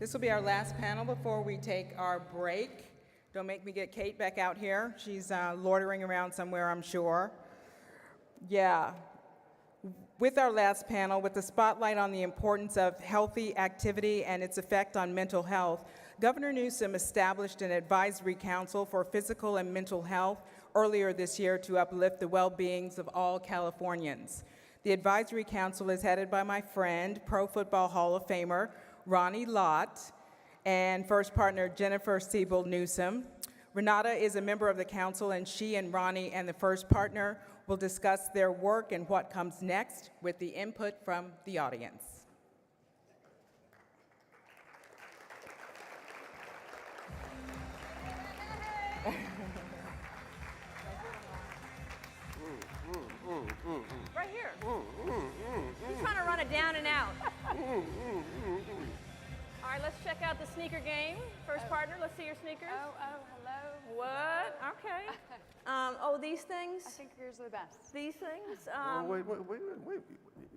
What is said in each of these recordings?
This will be our last panel before we take our break. Don't make me get Kate back out here. She's loitering around somewhere, I'm sure. Yeah. With our last panel, with the spotlight on the importance of healthy activity and its effect on mental health, Governor Newsom established an advisory council for physical and mental health earlier this year to uplift the well-beings of all Californians. The advisory council is headed by my friend, Pro Football Hall of Famer, Ronnie Lott, and first partner, Jennifer Siebel Newsom. Renata is a member of the council, and she and Ronnie and the first partner will discuss their work and what comes next with the input from the audience. Right here. He's trying to run it down and out. All right, let's check out the sneaker game. First partner, let's see your sneakers. Hello. What? Okay. These things? I think yours are the best. These things? Wait.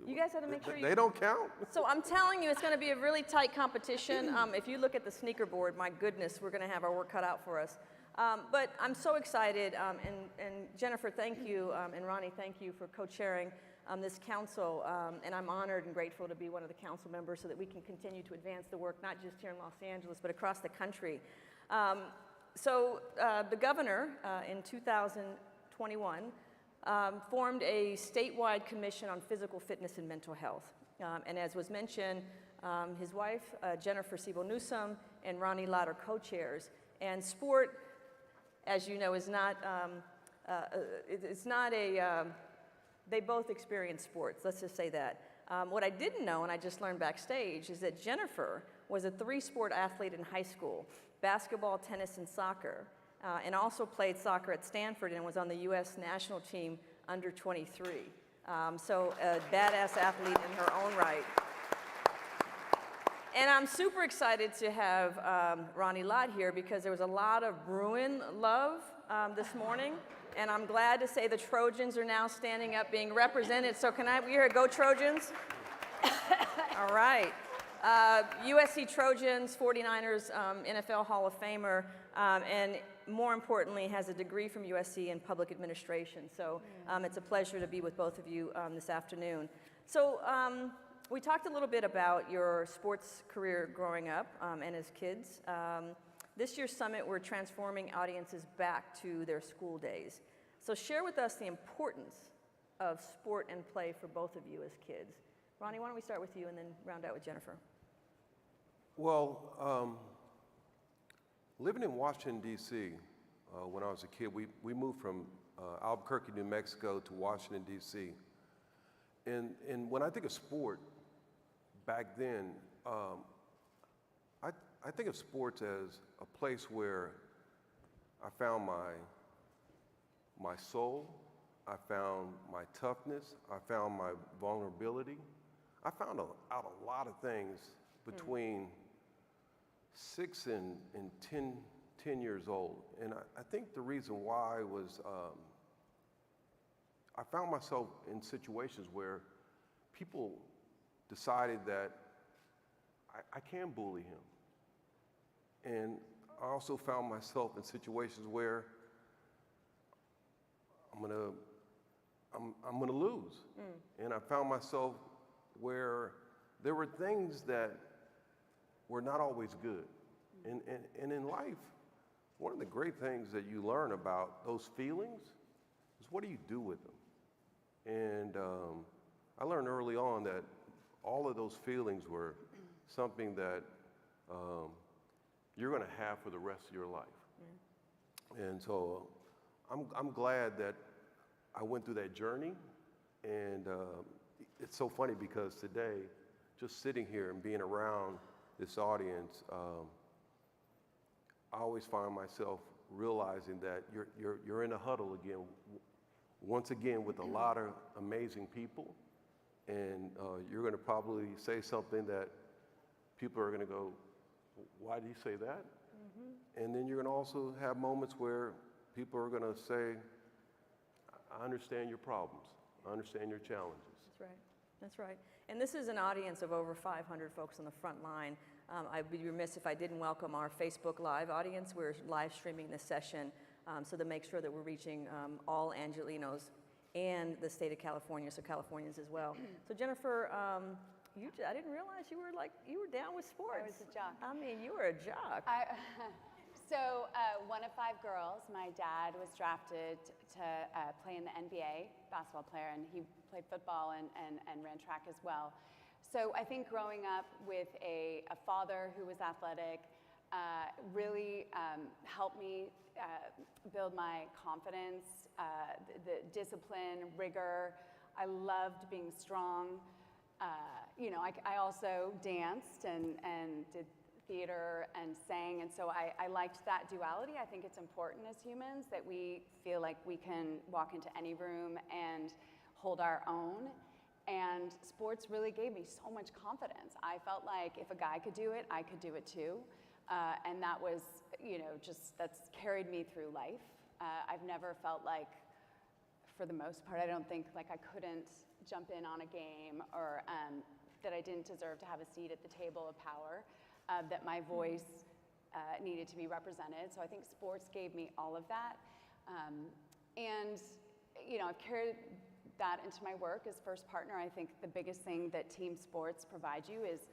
You guys have to make sure They don't count? So I'm telling you, it's going to be a really tight competition. If you look at the sneaker board, my goodness, we're going to have our work cut out for us. But I'm so excited, and Jennifer, thank you, and Ronnie, thank you for co-chairing this council, and I'm honored and grateful to be one of the council members so that we can continue to advance the work, not just here in Los Angeles, but across the country. The governor, in 2021, formed a statewide commission on physical fitness and mental health. And as was mentioned, his wife, Jennifer Siebel Newsom, and Ronnie Lott are co-chairs. And sport, as you know, is not, they both experience sports, let's just say that. What I didn't know, and I just learned backstage, is that Jennifer was a 3-sport athlete in high school: basketball, tennis, and soccer, and also played soccer at Stanford and was on the U.S. national team under 23. So a badass athlete in her own right. And I'm super excited to have Ronnie Lott here because there was a lot of Bruin love this morning. And I'm glad to say the Trojans are now standing up, being represented. So we hear go Trojans? All right. USC Trojans, 49ers, NFL Hall of Famer, and more importantly, has a degree from USC in public administration. So it's a pleasure to be with both of you this afternoon. So we talked a little bit about your sports career growing up and as kids. This year's summit, we're transforming audiences back to their school days. So share with us the importance of sport and play for both of you as kids. Ronnie, why don't we start with you and then round out with Jennifer? Well, living in Washington, D.C., when I was a kid, we moved from Albuquerque, New Mexico to Washington, D.C. And when I think of sport back then, I think of sports as a place where I found my soul, I found my toughness, I found my vulnerability. I found out a lot of things between 6 and 10 years old. And I think the reason why was I found myself in situations where people decided that I can bully him. And I also found myself in situations where I'm gonna lose. And I found myself where there were things that were not always good. And in life, one of the great things that you learn about those feelings is what do you do with them? And I learned early on that all of those feelings were something that you're gonna have for the rest of your life. And so I'm glad that I went through that journey. And it's so funny because today, just sitting here and being around this audience, I always find myself realizing that you're in a huddle again, once again with a lot of amazing people, and you're going to probably say something that people are going to go, why do you say that? And then you're going to also have moments where people are going to say, I understand your problems, I understand your challenges. That's right. That's right. And this is an audience of over 500 folks on the front line. I'd be remiss if I didn't welcome our Facebook Live audience. We're live streaming this session, so to make sure that we're reaching all Angelinos and the state of California, so Californians as well. So Jennifer, I didn't realize you were down with sports. I was a jock. I mean, you were a jock. So one of 5 girls. My dad was drafted to play in the NBA, basketball player, and he played football and ran track as well. So I think growing up with a father who was athletic really helped me build my confidence, the discipline, rigor. I loved being strong. I also danced and did theater and sang, and so I liked that duality. I think it's important as humans that we feel like we can walk into any room and hold our own, and sports really gave me so much confidence. I felt like if a guy could do it, I could do it too, and that was, that's carried me through life. I've never felt like, for the most part, I don't think like I couldn't jump in on a game, or that I didn't deserve to have a seat at the table of power. That my voice needed to be represented. So I think sports gave me all of that. And I've carried that into my work as first partner. I think the biggest thing that team sports provide you is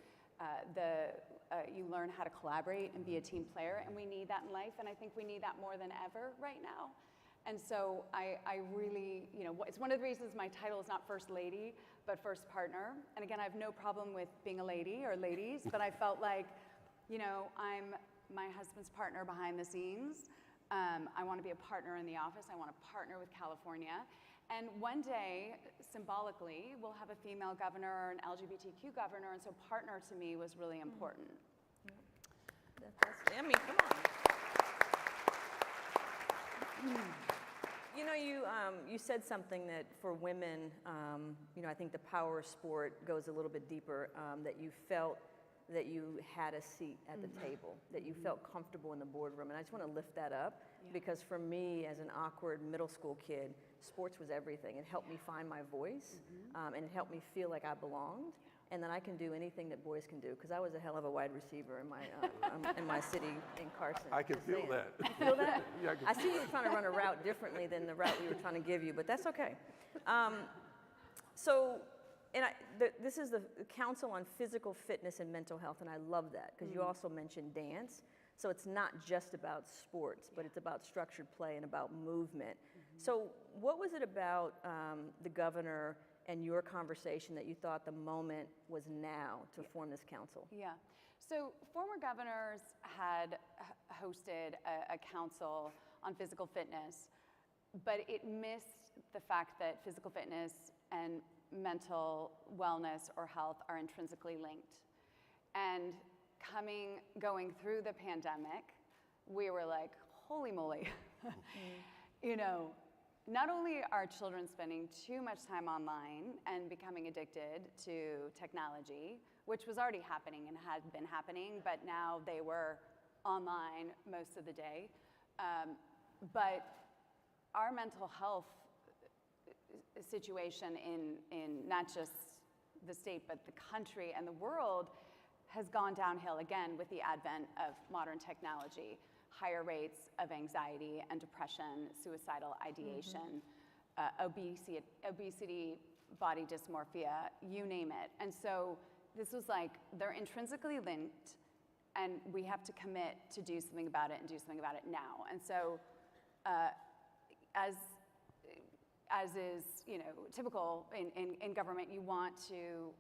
you learn how to collaborate and be a team player, and we need that in life, and I think we need that more than ever right now. And so I really, it's one of the reasons my title is not First Lady, but First Partner. And again, I have no problem with being a lady or ladies, but I felt like, I'm my husband's partner behind the scenes. I want to be a partner in the office. I want to partner with California. And one day, symbolically, we'll have a female governor or an LGBTQ governor, and so partner to me was really important. That's, I mean, come on. You said something that for women, I think the power of sport goes a little bit deeper, that you felt that you had a seat at the table, that you felt comfortable in the boardroom. And I just want to lift that up because for me, as an awkward middle school kid, sports was everything. It helped me find my voice, and it helped me feel like I belonged, and that I can do anything that boys can do, because I was a hell of a wide receiver in my city in Carson. I can feel that. You feel that? Yeah, I see you were trying to run a route differently than the route we were trying to give you, but that's okay. This is the Council on Physical Fitness and Mental Health, and I love that, because you also mentioned dance. So it's not just about sports, but it's about structured play and about movement. So what was it about the governor and your conversation that you thought the moment was now to form this council? Yeah. So former governors had hosted a council on physical fitness, but it missed the fact that physical fitness and mental wellness or health are intrinsically linked. And going through the pandemic, we were like, holy moly. Not only are children spending too much time online and becoming addicted to technology, which was already happening and had been happening, but now they were online most of the day, but our mental health situation in not just the state, but the country and the world has gone downhill again with the advent of modern technology. Higher rates of anxiety and depression, suicidal ideation, obesity, body dysmorphia, you name it. And so this was like, they're intrinsically linked, and we have to commit to do something about it and do something about it now. And so as is typical in government, you want to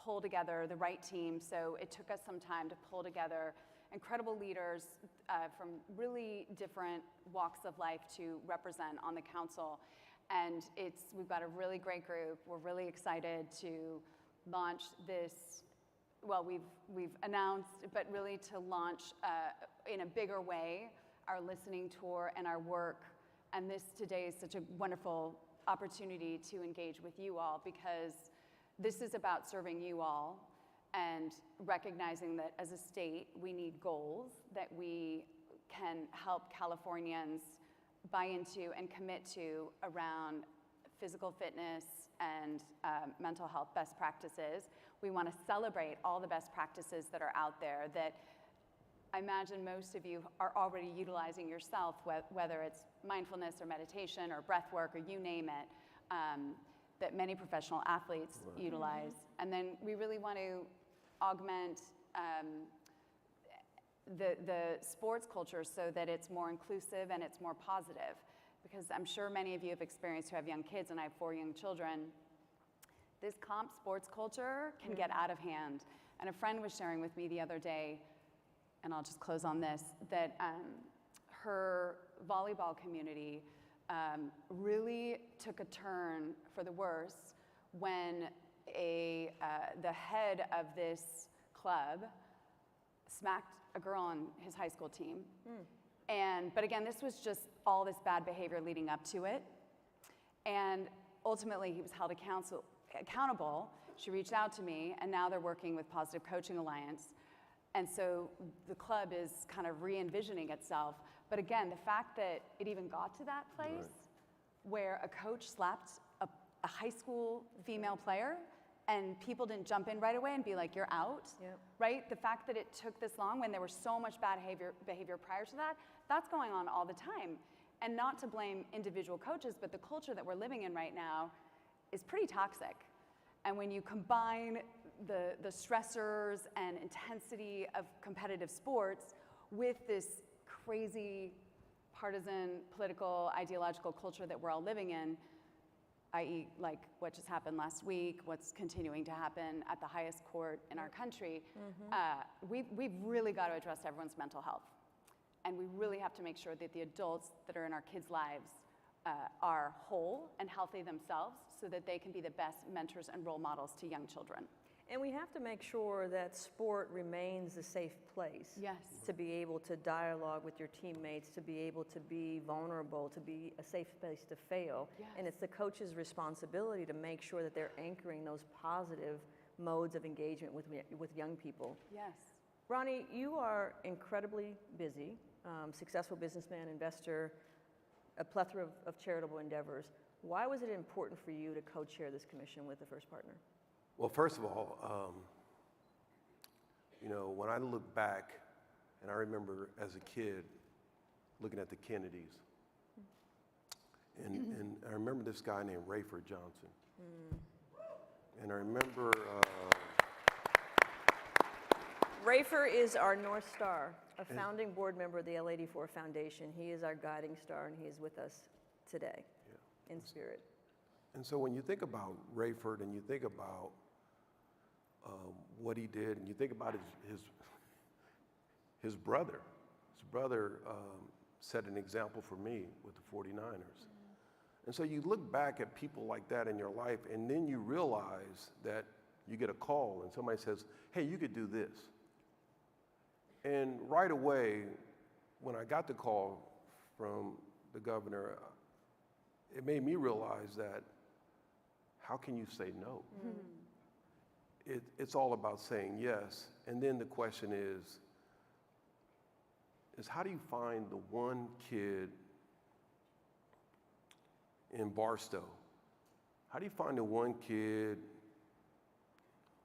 pull together the right team. So it took us some time to pull together incredible leaders from really different walks of life to represent on the council. And we've got a really great group. We're really excited to launch this. Well, we've announced, but really to launch in a bigger way our listening tour and our work. And this today is such a wonderful opportunity to engage with you all, because this is about serving you all and recognizing that as a state, we need goals that we can help Californians buy into and commit to around physical fitness and mental health best practices. We want to celebrate all the best practices that are out there that I imagine most of you are already utilizing yourself, whether it's mindfulness or meditation or breath work or you name it, that many professional athletes utilize. And then we really want to augment the sports culture so that it's more inclusive and it's more positive. Because I'm sure many of you have experienced who have young kids, and I have 4 young children. This comp sports culture can get out of hand. And a friend was sharing with me the other day, and I'll just close on this, that her volleyball community really took a turn for the worse when the head of this club smacked a girl on his high school team. But again, this was just all this bad behavior leading up to it. And ultimately, he was held accountable. She reached out to me, and now they're working with Positive Coaching Alliance. And so the club is kind of re-envisioning itself. But again, the fact that it even got to that place where a coach slapped a high school female player and people didn't jump in right away and be like, you're out, right? The fact that it took this long when there was so much bad behavior prior to that, that's going on all the time. And not to blame individual coaches, but the culture that we're living in right now is pretty toxic. And when you combine the stressors and intensity of competitive sports with this crazy partisan, political, ideological culture that we're all living in, i.e. like what just happened last week, what's continuing to happen at the highest court in our country, we've really got to address everyone's mental health. And we really have to make sure that the adults that are in our kids' lives are whole and healthy themselves so that they can be the best mentors and role models to young children. And we have to make sure that sport remains a safe place. Yes. To be able to dialogue with your teammates, to be able to be vulnerable, to be a safe place to fail. Yes. And it's the coach's responsibility to make sure that they're anchoring those positive modes of engagement with young people. Yes. Ronnie, you are incredibly busy, successful businessman, investor, a plethora of charitable endeavors. Why was it important for you to co-chair this commission with the First Partner? Well, first of all, you know, when I look back, and I remember as a kid looking at the Kennedys, and I remember this guy named Rayford Johnson. And I remember... Rayford is our North Star, a founding board member of the LA84 Foundation. He is our guiding star, and he is with us today in spirit. And so when you think about Rayford and you think about what he did, and you think about his brother set an example for me with the 49ers. And so you look back at people like that in your life, and then you realize that you get a call and somebody says, hey, you could do this. And right away, when I got the call from the governor, it made me realize that how can you say no? It's all about saying yes. And then the question is how do you find the one kid in Barstow? How do you find the one kid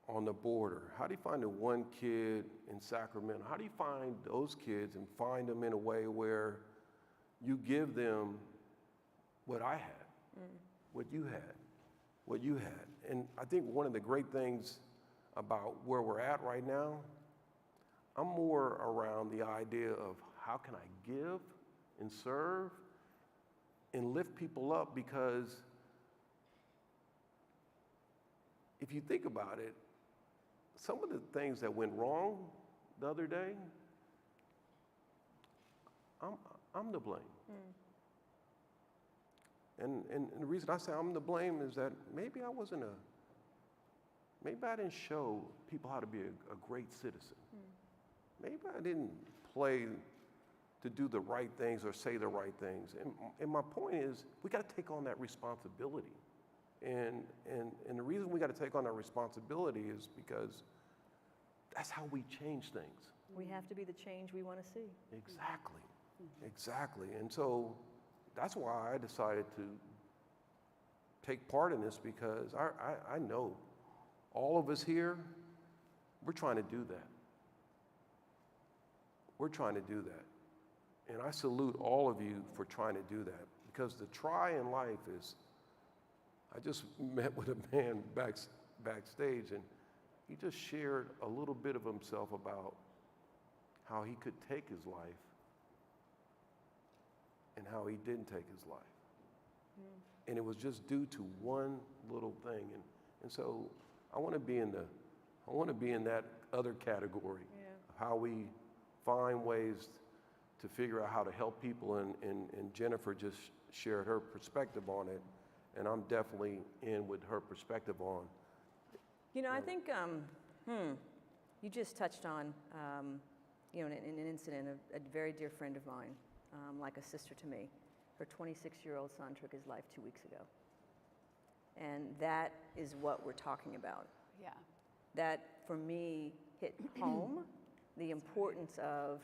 on the border? How do you find the one kid in Sacramento? How do you find those kids and find them in a way where you give them what I had, what you had? And I think one of the great things about where we're at right now, I'm more around the idea of how can I give and serve and lift people up, because if you think about it, some of the things that went wrong the other day, I'm to blame. And the reason I say I'm to blame is that maybe I didn't show people how to be a great citizen. Maybe I didn't play to do the right things or say the right things. And my point is, we got to take on that responsibility. And the reason we got to take on that responsibility is because that's how we change things. We have to be the change we want to see. Exactly. And so that's why I decided to take part in this, because I know all of us here, we're trying to do that. We're trying to do that. And I salute all of you for trying to do that, because the try in life is, I just met with a man backstage, and he just shared a little bit of himself about how he could take his life and how he didn't take his life. And it was just due to one little thing. And so I want to be in that other category, of how we find ways to figure out how to help people, and Jennifer just shared her perspective on it, and I'm definitely in with her perspective on. You know, I think you just touched on, you know, in an incident, a very dear friend of mine, like a sister to me. Her 26-year-old son took his life 2 weeks ago. And that is what we're talking about. Yeah. That, for me, hit home the importance of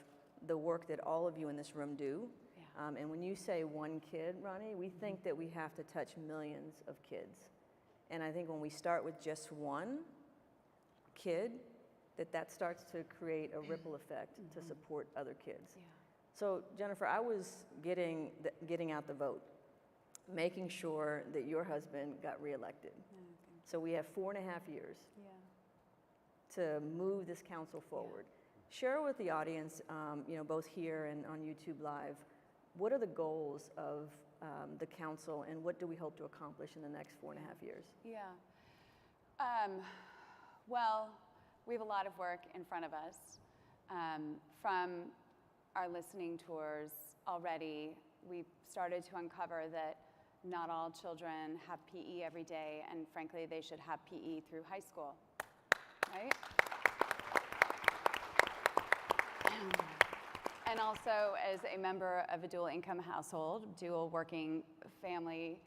the work that all of you in this room do. Yeah. And when you say one kid, Ronnie, we think that we have to touch millions of kids. And I think when we start with just one kid, that starts to create a ripple effect to support other kids. Yeah. So, Jennifer, I was getting out the vote, making sure that your husband got reelected. So we have 4.5 years to move this council forward. Share with the audience, you know, both here and on YouTube Live, what are the goals of the council, and what do we hope to accomplish in the next 4.5 years? Yeah. Well, we have a lot of work in front of us. From our listening tours already, we've started to uncover that not all children have PE every day, and frankly, they should have PE through high school, right? And also, as a member of a dual income household, dual working family,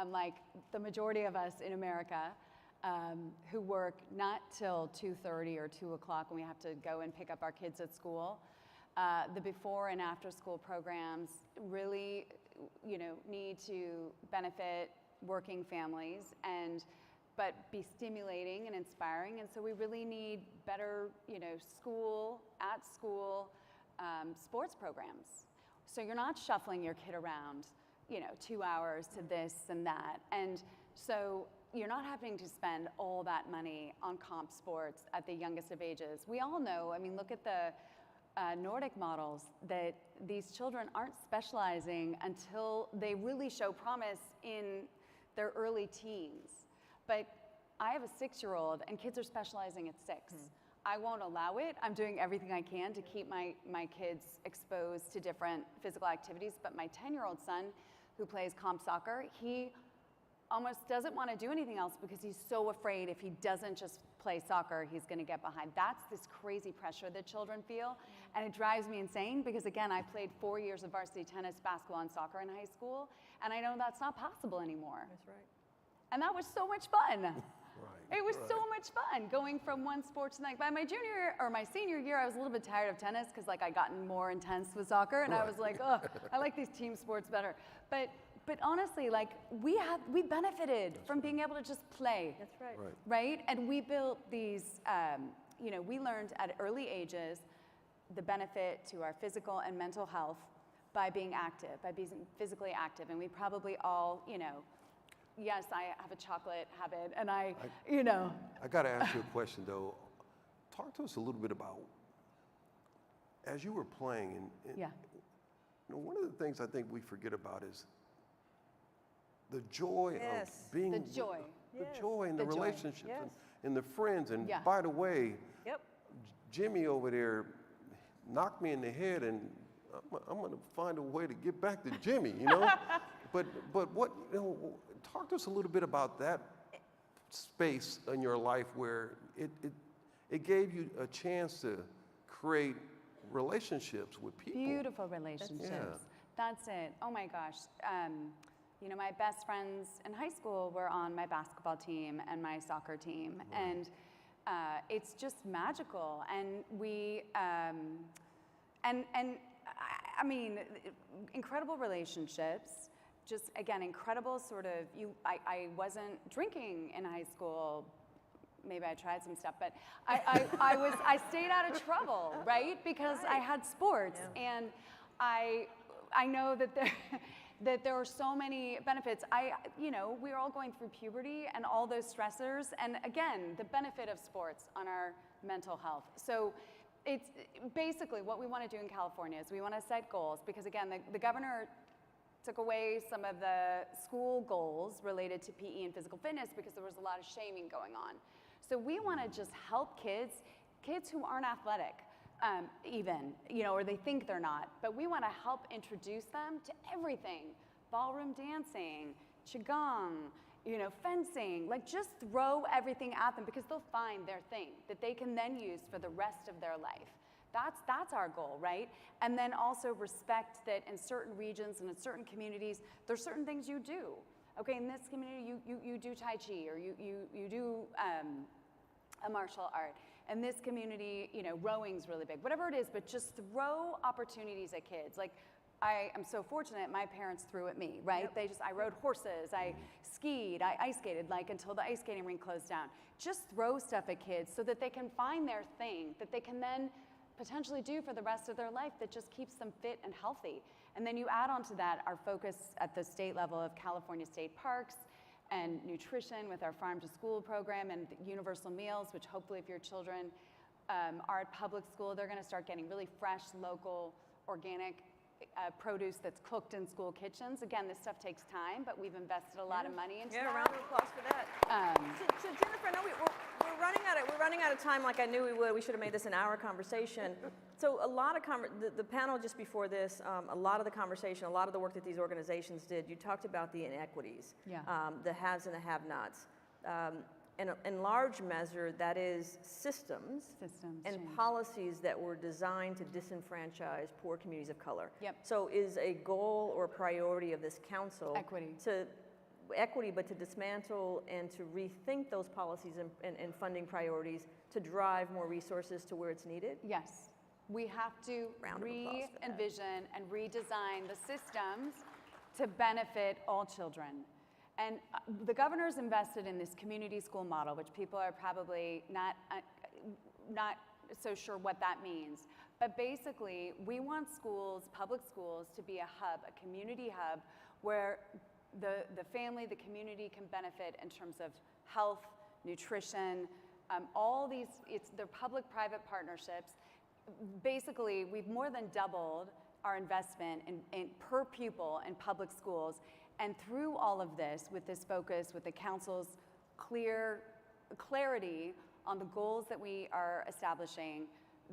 like the majority of us in America, who work not till 2:30 or 2 o'clock when we have to go and pick up our kids at school. The before and after school programs really, you know, need to benefit working families but be stimulating and inspiring. And so we really need better, you know, at school sports programs. So you're not shuffling your kid around, you know, 2 hours to this and that. And so you're not having to spend all that money on comp sports at the youngest of ages. We all know, I mean, look at the Nordic models, that these children aren't specializing until they really show promise in their early teens. But I have a 6-year-old, and kids are specializing at 6. I won't allow it. I'm doing everything I can to keep my kids exposed to different physical activities. But my 10-year-old son, who plays comp soccer, he almost doesn't want to do anything else because he's so afraid if he doesn't just play soccer, he's going to get behind. That's this crazy pressure that children feel. And it drives me insane because, again, I played 4 years of varsity tennis, basketball, and soccer in high school, and I know that's not possible anymore. That's right. And that was so much fun. Right, It was so much fun going from one sport to the next. By my senior year, I was a little bit tired of tennis because, like, I'd gotten more intense with soccer, and I was like, oh, I like these team sports better. But honestly, like, we benefited from being able to just play. That's right. Right? And we built these, you know, we learned at early ages the benefit to our physical and mental health by being active, by being physically active. And we probably all, you know, yes, I have a chocolate habit, and you know. I got to ask you a question, though. Talk to us a little bit about, as you were playing, and Yeah. you know, one of the things I think we forget about is the joy Yes. of being, The joy. the Yes. joy and the The joy. relationships Yes. and the friends. And Yeah. by the way, Yep. Jimmy over there knocked me in the head, and I'm going to find a way to get back to Jimmy, you know? but what, you know, talk to us a little bit about that space in your life where it gave you a chance to create relationships with people. Beautiful relationships. Yeah. That's it. Oh my gosh. You know, my best friends in high school were on my basketball team and my soccer team, and it's just magical. And we, I mean, incredible relationships. Just again, incredible sort of. I wasn't drinking in high school. maybe I tried some stuff, but I stayed out of trouble, right? Because I had sports, and I know that there are so many benefits. We're all going through puberty and all those stressors, and again, the benefit of sports on our mental health. So it's basically what we want to do in California is we want to set goals, because again, the governor took away some of the school goals related to PE and physical fitness because there was a lot of shaming going on. So we want to just help kids who aren't athletic, or they think they're not, but we want to help introduce them to everything: ballroom dancing, qigong, fencing. Like, just throw everything at them, because they'll find their thing that they can then use for the rest of their life. That's our goal, right? And then also respect that in certain regions and in certain communities, there's certain things you do. Okay, in this community, you do Tai Chi, or you do a martial art. In this community, rowing's really big. Whatever it is, but just throw opportunities at kids. Like, I am so fortunate my parents threw at me, right? Yep. I rode horses, I skied, I ice skated, until the ice skating rink closed down. Just throw stuff at kids so that they can find their thing, that they can then potentially do for the rest of their life, that just keeps them fit and healthy. And then you add on to that our focus at the state level of California state parks and nutrition with our farm to school program and universal meals, which hopefully if your children are at public school, they're gonna start getting really fresh, local, organic produce that's cooked in school kitchens. Again, this stuff takes time, but we've invested a lot of money into that. Yeah, a round of applause for that. So Jennifer, I know we're running out of time, like I knew we would. We should have made this an hour conversation. So a lot of the panel just before this, a lot of the conversation, a lot of the work that these organizations did, you talked about the inequities, the haves and the have-nots. In large measure, that is systems and change. policies that were designed to disenfranchise poor communities of color. Yep. So is a goal or priority of this council equity, but to dismantle and to rethink those policies and funding priorities to drive more resources to where it's needed? Yes. We have to re-envision and redesign the systems to benefit all children. And the governor's invested in this community school model, which people are probably not so sure what that means. But basically, we want schools, public schools, to be a hub, a community hub, where the family, the community can benefit in terms of health, nutrition, all these, they're public-private partnerships. Basically, we've more than doubled our investment in per pupil in public schools. And through all of this, with this focus, with the council's clarity on the goals that we are establishing,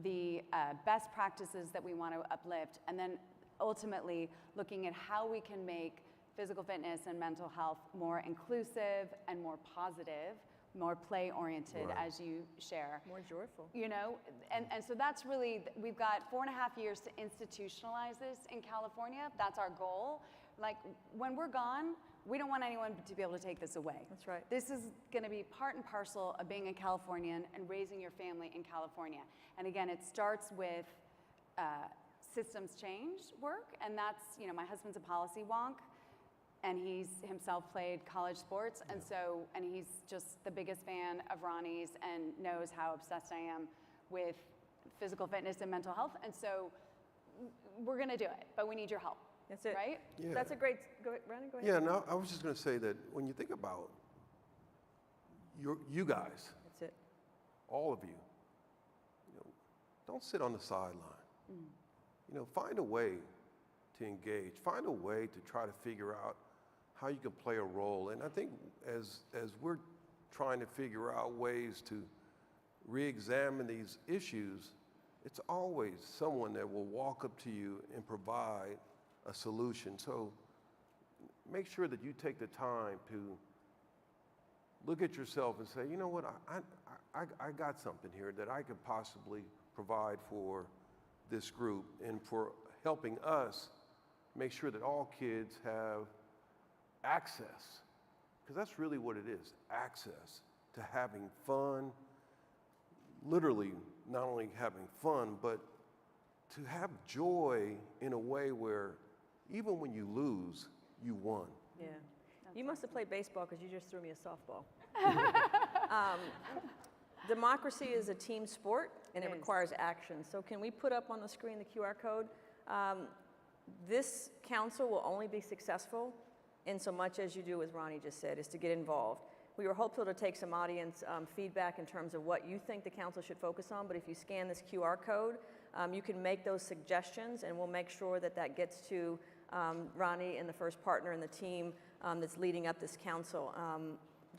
the best practices that we want to uplift, and then ultimately looking at how we can make physical fitness and mental health more inclusive and more positive, more play-oriented, as you share. More joyful. And so that's really, we've got 4.5 years to institutionalize this in California. That's our goal. Like, when we're gone, we don't want anyone to be able to take this away. That's right. This is gonna be part and parcel of being a Californian and raising your family in California. And again, it starts with systems change work, and that's, my husband's a policy wonk, and he's himself played college sports, and he's just the biggest fan of Ronnie's and knows how obsessed I am with physical fitness and mental health, and so we're gonna do it, but we need your help. That's it. Right? Yeah. That's a great, Ronnie, go ahead. Yeah, no, I was just going to say that when you think about you guys, That's it. all of you, don't sit on the sideline. Find a way to engage. Find a way to try to figure out how you can play a role. And I think as we're trying to figure out ways to re-examine these issues, it's always someone that will walk up to you and provide a solution. So make sure that you take the time to look at yourself and say, you know what, I got something here that I could possibly provide for this group and for helping us make sure that all kids have access, because that's really what it is, access to having fun, literally not only having fun, but to have joy in a way where even when you lose, you won. Yeah. You must have played baseball because you just threw me a softball. Democracy is a team sport, and it It is. requires action. So can we put up on the screen the QR code? This council will only be successful in so much as you do, as Ronnie just said, is to get involved. We were hopeful to take some audience feedback in terms of what you think the council should focus on, but if you scan this QR code, you can make those suggestions, and we'll make sure that that gets to Ronnie and the first partner in the team that's leading up this council.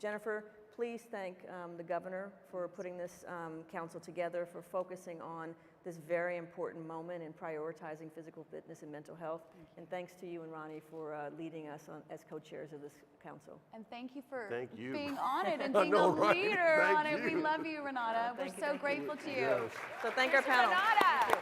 Jennifer, please thank the governor for putting this council together, for focusing on this very important moment in prioritizing physical fitness and mental health. And thanks to you and Ronnie for leading us as co-chairs of this council. And thank you for Thank you. being on it and I being know, a right? leader Thank on it. We you. love you, Renata. We're Thank you, so thank you. grateful to you. Yes. So thank our Here's panel. Renata.